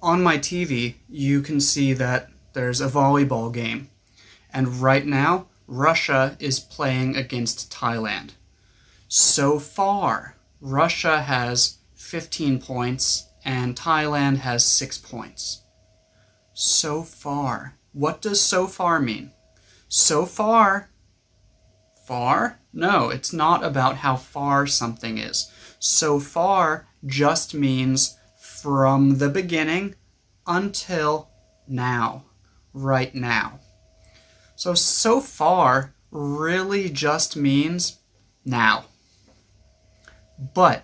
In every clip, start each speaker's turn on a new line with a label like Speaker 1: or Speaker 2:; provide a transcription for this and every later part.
Speaker 1: on my TV, you can see that there's a volleyball game. And right now, Russia is playing against Thailand. So far, Russia has 15 points and Thailand has 6 points. So far. What does so far mean? So far? Far? No, it's not about how far something is. So far just means from the beginning until now, right now. So far really just means now. But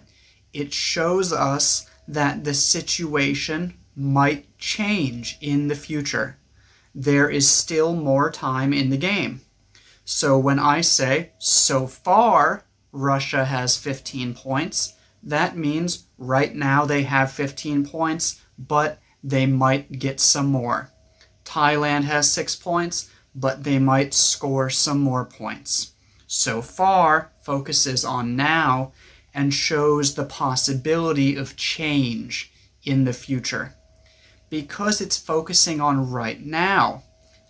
Speaker 1: it shows us that the situation might change in the future. There is still more time in the game. So when I say, so far, Russia has 15 points, that means right now they have 15 points, but they might get some more. Thailand has 6 points, but they might score some more points. So far focuses on now and shows the possibility of change in the future. Because it's focusing on right now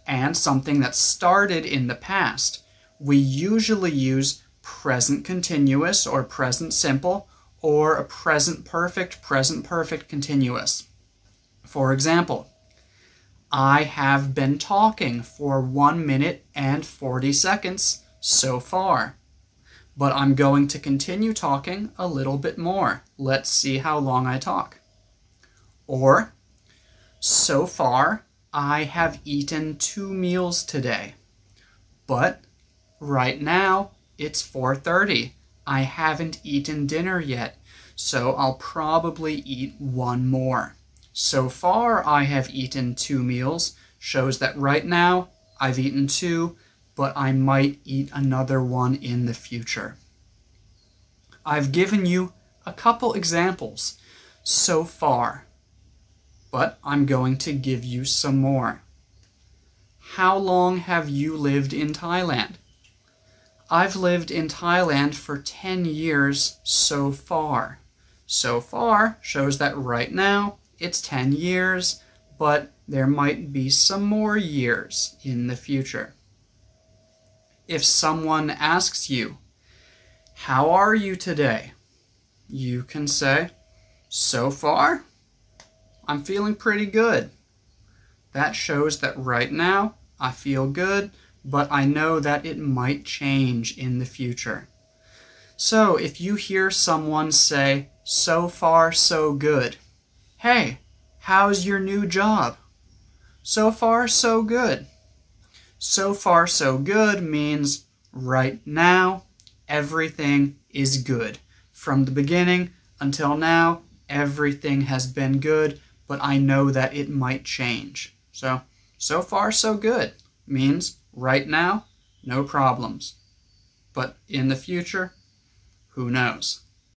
Speaker 1: and something that started in the past, we usually use present continuous or present simple or a present perfect continuous. For example, I have been talking for 1 minute and 40 seconds so far, but I'm going to continue talking a little bit more. Let's see how long I talk. Or, so far, I have eaten 2 meals today, but right now it's 4:30. I haven't eaten dinner yet, so I'll probably eat 1 more. So far, I have eaten 2 meals, shows that right now I've eaten 2, but I might eat another 1 in the future. I've given you a couple examples so far, but I'm going to give you some more. How long have you lived in Thailand? I've lived in Thailand for 10 years so far. So far shows that right now it's 10 years, but there might be some more years in the future. If someone asks you, how are you today? You can say, so far, I'm feeling pretty good. That shows that right now I feel good, but I know that it might change in the future. So if you hear someone say, so far so good, hey, how's your new job? So far so good. So far so good means right now everything is good. From the beginning until now, everything has been good, but I know that it might change. So far so good means right now, no problems. But in the future, who knows?